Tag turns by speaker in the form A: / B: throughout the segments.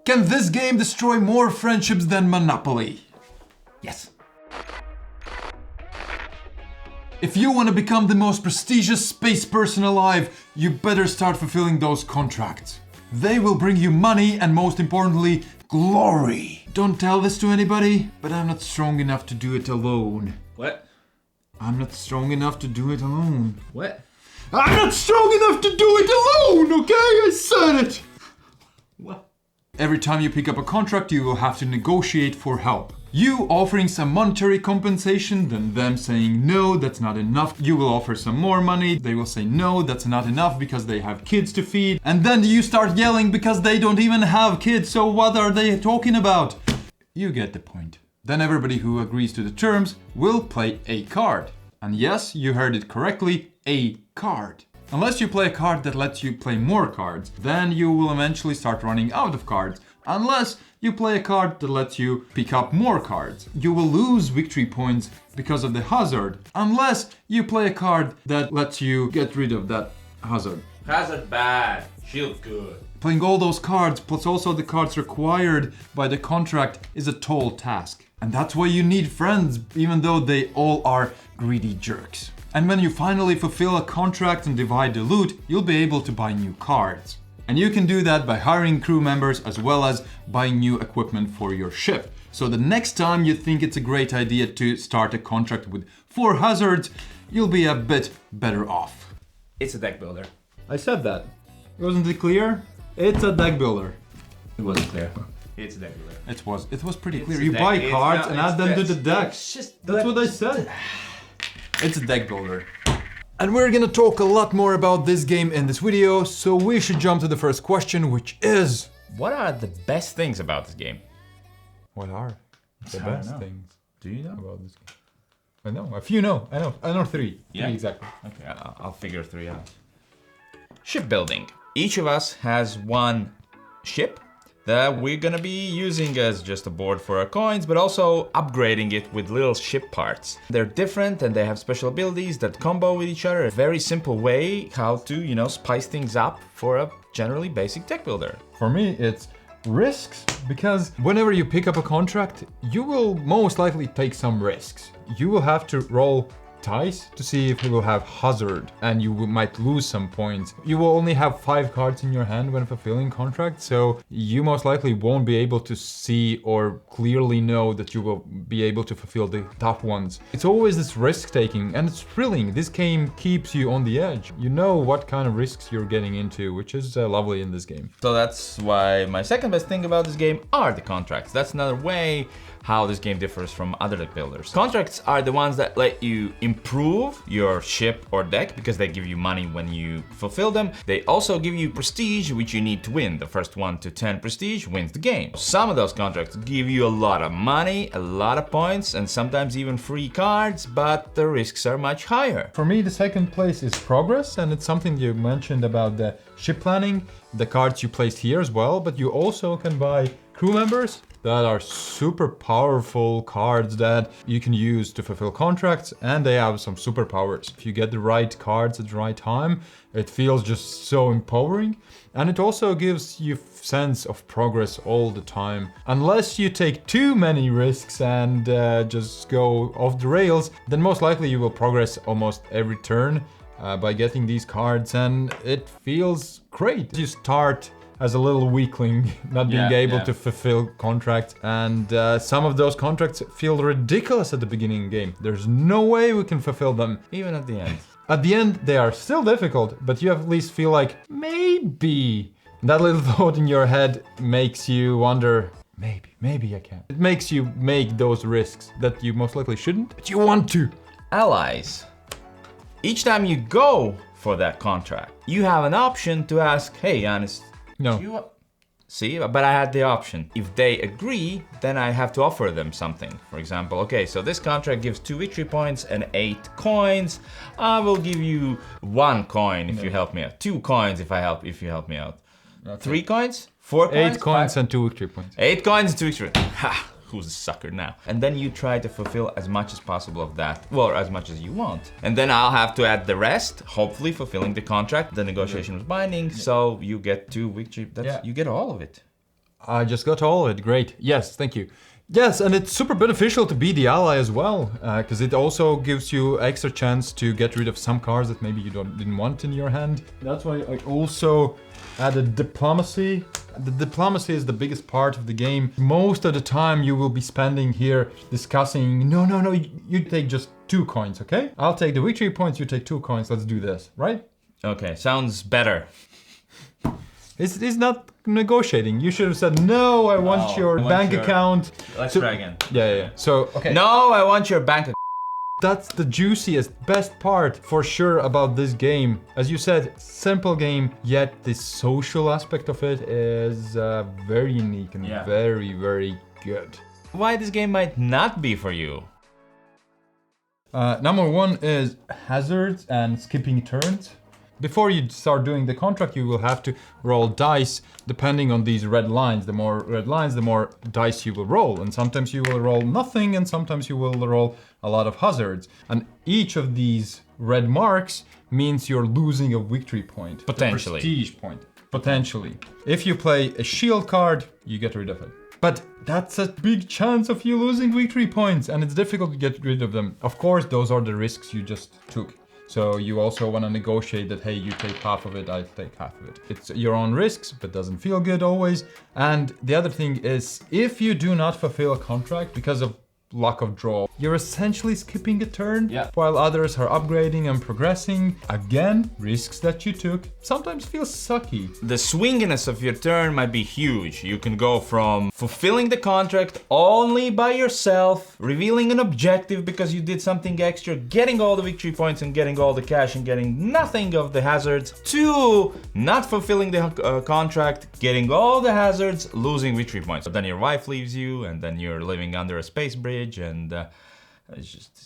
A: Can this game destroy more friendships than Monopoly? Yes. If you want to become the most prestigious space person alive, you better start fulfilling those contracts. They will bring you money and, most importantly, glory. Don't tell this to anybody, but I'm not strong enough to do it alone.
B: What?
A: I'm not strong enough to do it alone.
B: What?
A: I'm not strong enough to do it alone, okay? I said it!
B: What?
A: Every time you pick up a contract, you will have to negotiate for help. You offering some monetary compensation, then them saying no, that's not enough. You will offer some more money, they will say no, that's not enough because they have kids to feed. And then you start yelling because they don't even have kids, so what are they talking about? You get the point. Then everybody who agrees to the terms will play a card. And yes, you heard it correctly, a card. Unless you play a card that lets you play more cards, then you will eventually start running out of cards. Unless you play a card that lets you pick up more cards. You will lose victory points because of the hazard. Unless you play a card that lets you get rid of that hazard.
B: Hazard bad, shield good.
A: Playing all those cards, plus also the cards required by the contract, is a tall task. And that's why you need friends, even though they all are greedy jerks. And when you finally fulfill a contract and divide the loot, you'll be able to buy new cards. And you can do that by hiring crew members as well as buying new equipment for your ship. So the next time you think it's a great idea to start a contract with 4 hazards, you'll be a bit better off.
B: It's a deck builder.
A: I said that. Wasn't it clear? It's a deck builder.
B: It wasn't clear. It's a deck builder.
A: It was pretty
B: It's
A: clear.
B: a
A: You
B: deck.
A: buy
B: It's
A: cards
B: not-
A: and add them to the deck.
B: It's just
A: That's what I said. It's a deck builder. And we're gonna talk a lot more about this game in this video, so we should jump to the first question, which is...
B: What are the best things about this game?
A: What are the
B: I don't
A: best
B: know.
A: things
B: Do you know?
A: about this game? I know, a few know. I know 3.
B: Yeah?
A: 3 exactly.
B: Okay, I'll figure 3 out. Shipbuilding. Each of us has one ship that we're gonna be using as just a board for our coins, but also upgrading it with little ship parts. They're different and they have special abilities that combo with each other. A very simple way how to, spice things up for a generally basic deck builder.
A: For me, it's risks, because whenever you pick up a contract, you will most likely take some risks. You will have to roll dice to see if you will have hazard, and you might lose some points. You will only have 5 cards in your hand when fulfilling contracts, so you most likely won't be able to see or clearly know that you will be able to fulfill the top ones. It's always this risk taking, and it's thrilling. This game keeps you on the edge. You know what kind of risks you're getting into, which is lovely in this game.
B: So that's why my second best thing about this game are the contracts. That's another way how this game differs from other deck builders. Contracts are the ones that let you improve your ship or deck because they give you money when you fulfill them. They also give you prestige, which you need to win. The first 1 to 10 prestige wins the game. Some of those contracts give you a lot of money, a lot of points, and sometimes even free cards, but the risks are much higher.
A: For me, the second place is progress, and it's something you mentioned about the ship planning, the cards you placed here as well, but you also can buy crew members that are super powerful cards that you can use to fulfill contracts, and they have some superpowers. If you get the right cards at the right time, it feels just so empowering, and it also gives you sense of progress all the time. Unless you take too many risks and just go off the rails, then most likely you will progress almost every turn by getting these cards, and it feels great. You start as a little weakling, not being able to fulfill contracts. And some of those contracts feel ridiculous at the beginning of the game. There's no way we can fulfill them.
B: Even at the end.
A: At the end, they are still difficult, but you at least feel like, maybe. That little thought in your head makes you wonder, maybe I can. It makes you make those risks that you most likely shouldn't, but you want to.
B: Allies. Each time you go for that contract, you have an option to ask, hey, Giannis,
A: No.
B: See, but I had the option. If they agree, then I have to offer them something. For example, okay, so this contract gives 2 victory points and 8 coins. I will give you 1 coin if you help me out. 2 coins if you help me out. Okay. 3 coins? 4 coins?
A: 8 coins
B: 5?
A: and 2 victory points.
B: 8 coins and 2 victory points. Ha! Who's a sucker now? And then you try to fulfill as much as possible of that, well, as much as you want. And then I'll have to add the rest, hopefully fulfilling the contract. The negotiation was binding, so you get 2 victory. You get all of it.
A: I just got all of it. Great. Yes, thank you. Yes, and it's super beneficial to be the ally as well, because it also gives you extra chance to get rid of some cards that maybe you didn't want in your hand. That's why I also added diplomacy. The diplomacy is the biggest part of the game. Most of the time you will be spending here discussing, no, you take just 2 coins, okay? I'll take the victory points, you take 2 coins, let's do this, right?
B: Okay, sounds better.
A: It's not negotiating. You should have said, no, I want your bank account.
B: Let's try again.
A: Yeah. So, okay.
B: No, I want your bank account.
A: That's the juiciest, best part for sure about this game. As you said, simple game, yet the social aspect of it is very unique and very, very good.
B: Why this game might not be for you?
A: Number 1 is hazards and skipping turns. Before you start doing the contract, you will have to roll dice depending on these red lines. The more red lines, the more dice you will roll. And sometimes you will roll nothing, and sometimes you will roll a lot of hazards. And each of these red marks means you're losing a victory point.
B: Potentially.
A: A prestige point. Potentially. If you play a shield card, you get rid of it. But that's a big chance of you losing victory points, and it's difficult to get rid of them. Of course, those are the risks you just took. So you also want to negotiate that, hey, you take half of it, I take half of it. It's your own risks, but doesn't feel good always. And the other thing is, if you do not fulfill a contract because of lack of draw, you're essentially skipping a turn while others are upgrading and progressing. Again, risks that you took sometimes feel sucky.
B: The swinginess of your turn might be huge. You can go from fulfilling the contract only by yourself, revealing an objective because you did something extra, getting all the victory points and getting all the cash and getting nothing of the hazards, to not fulfilling the contract, getting all the hazards, losing victory points. So then your wife leaves you, and then you're living under a space bridge, and it's just...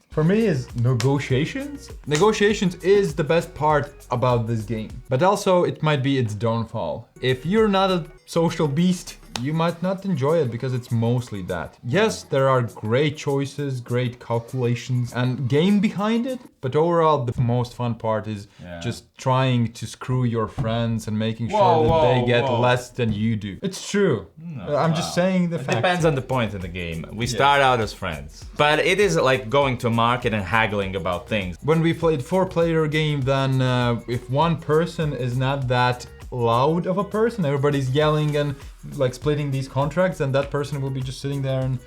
A: For me, is negotiations. Negotiations is the best part about this game, but also it might be its downfall. If you're not a social beast, you might not enjoy it because it's mostly that. Yes, there are great choices, great calculations and game behind it, but overall the most fun part is just trying to screw your friends and making sure that they get less than you do. It's true. I'm just saying the fact.
B: It depends on the point in the game. We start out as friends, but it is like going to market and haggling about things.
A: When we played 4-player game, then if one person is not that loud of a person, everybody's yelling and like splitting these contracts, and that person will be just sitting there and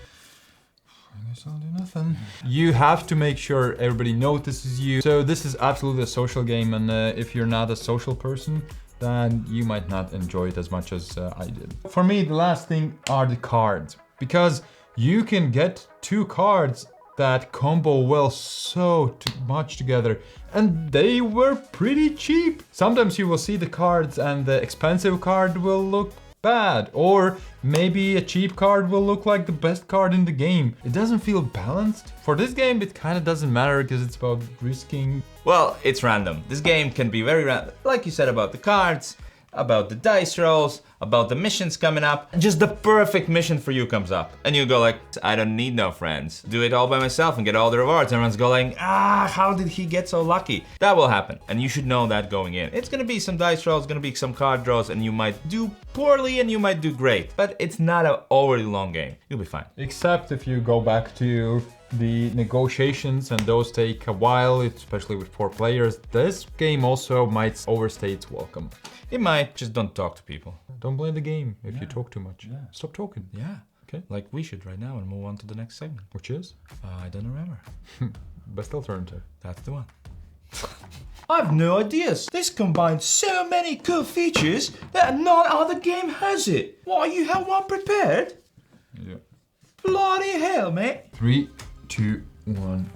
A: I guess I'll do nothing. You have to make sure everybody notices you. So this is absolutely a social game, and if you're not a social person, then you might not enjoy it as much as I did. For me, the last thing are the cards, because you can get 2 cards that combo well so much together, and they were pretty cheap. Sometimes you will see the cards and the expensive card will look bad, or maybe a cheap card will look like the best card in the game. It doesn't feel balanced. For this game, it kind of doesn't matter because it's about risking.
B: Well, it's random. This game can be very random. Like you said about the cards, about the dice rolls, about the missions coming up. Just the perfect mission for you comes up. And you go like, I don't need no friends. Do it all by myself and get all the rewards. And everyone's going, how did he get so lucky? That will happen. And you should know that going in. It's gonna be some dice rolls, gonna be some card draws, and you might do poorly and you might do great. But it's not an overly long game. You'll be fine.
A: Except if you go back to the negotiations, and those take a while, especially with 4 players. This game also might overstay its welcome.
B: It might. Just don't talk to people.
A: Don't blame the game if you talk too much. Stop talking.
B: Yeah.
A: Okay.
B: Like we should right now and move on to the next segment.
A: Which is?
B: I don't remember.
A: Best alternative.
B: That's the one. I've no ideas. This combines so many cool features that none other game has it. Why, you have one prepared?
A: Yeah.
B: Bloody hell, mate.
A: 3, 2, 1.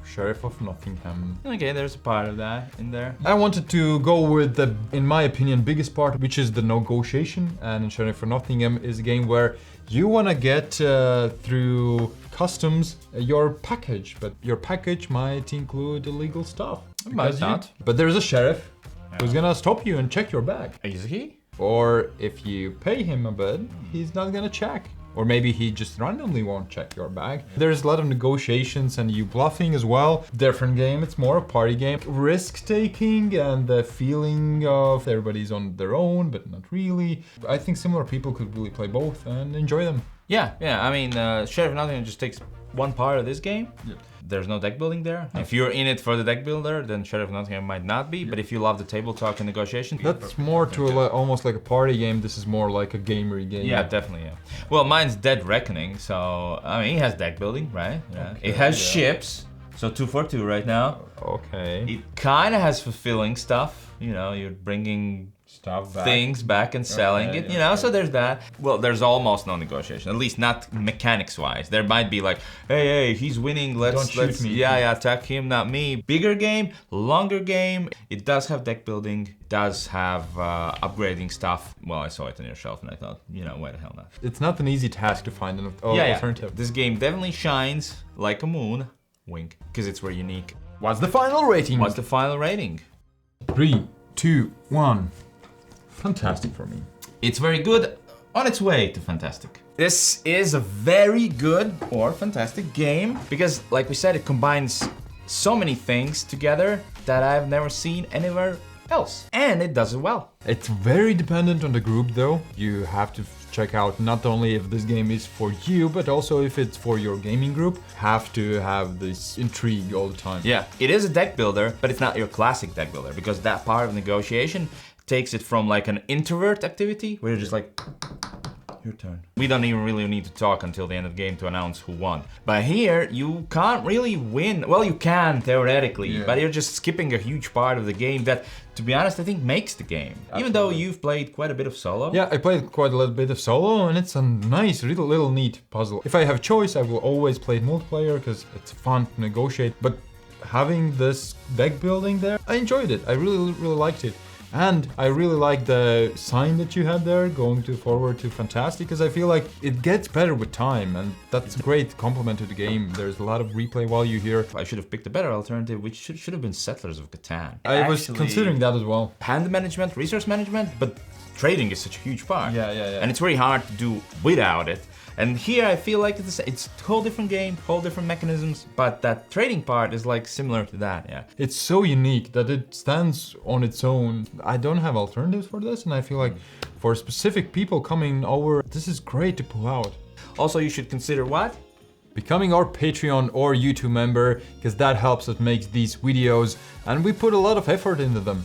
A: Sheriff of Nottingham.
B: Okay, there's a part of that in there.
A: I wanted to go with the, in my opinion, biggest part, which is the negotiation. And Sheriff of Nottingham is a game where you want to get through customs your package, but your package might include illegal stuff.
B: It might not.
A: But there's a sheriff who's gonna stop you and check your bag.
B: Is he?
A: Or if you pay him a bit, he's not gonna check. Or maybe he just randomly won't check your bag. There's a lot of negotiations and you bluffing as well. Different game, it's more a party game. Risk taking and the feeling of everybody's on their own, but not really. I think similar people could really play both and enjoy them.
B: Yeah, I mean, Sheriff of Nottingham just takes one part of this game. Yeah. There's no deck building there. If you're in it for the deck builder, then Sheriff of Nottingham might not be. But if you love the table talk and negotiation,
A: that's more to almost like a party game. This is more like a gamery game.
B: Yeah, definitely. Yeah. Well, mine's Dead Reckoning, so I mean, it has deck building, right? Yeah. Okay, it has ships, so 2 for 2 right now.
A: Okay.
B: It kind of has fulfilling stuff. You know, you're bringing
A: stuff back.
B: Things back and selling it, you know, so there's that. Well, there's almost no negotiation, at least not mechanics wise. There might be like, hey, he's winning, let's
A: shoot me.
B: Yeah, attack him, not me. Bigger game, longer game. It does have deck building, does have upgrading stuff. Well, I saw it on your shelf and I thought, you know, why the hell not?
A: It's not an easy task to find an alternative.
B: This game definitely shines like a moon, wink, because it's very unique.
A: What's the final rating? 3, 2, 1. Fantastic for me.
B: It's very good, on its way to fantastic. This is a very good or fantastic game because, like we said, it combines so many things together that I've never seen anywhere else. And it does it well.
A: It's very dependent on the group though. You have to check out not only if this game is for you, but also if it's for your gaming group. Have to have this intrigue all the time.
B: Yeah, it is a deck builder, but it's not your classic deck builder because that part of negotiation takes it from like an introvert activity where you're just like, your turn. We don't even really need to talk until the end of the game to announce who won. But here, you can't really win. Well, you can theoretically, but you're just skipping a huge part of the game that, to be honest, I think makes the game. Absolutely. Even though you've played quite a bit of solo.
A: Yeah, I played quite a little bit of solo and it's a nice, little neat puzzle. If I have choice, I will always play multiplayer because it's fun to negotiate. But having this deck building there, I enjoyed it. I really liked it. And I really like the sign that you had there, going forward to fantastic, because I feel like it gets better with time, and that's a great compliment to the game. There's a lot of replay while you're here.
B: I should have picked a better alternative, which should have been Settlers of Catan.
A: I was considering that as well.
B: Hand management, resource management, but trading is such a huge part.
A: Yeah.
B: And it's very hard to do without it. And here I feel like it's a whole different game, whole different mechanisms, but that trading part is like similar to that, yeah.
A: It's so unique that it stands on its own. I don't have alternatives for this, and I feel like for specific people coming over, this is great to pull out.
B: Also, you should consider what?
A: Becoming our Patreon or YouTube member, because that helps us make these videos, and we put a lot of effort into them.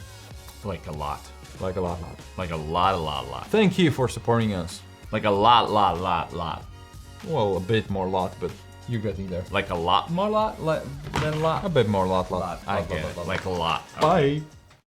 B: Like a lot.
A: Like a lot.
B: Like a lot.
A: Thank you for supporting us.
B: Like a lot.
A: Well, a bit more lot, but you're getting there.
B: Like a lot more lot than lot?
A: A bit more lot.
B: I get it. Like a lot.
A: Bye.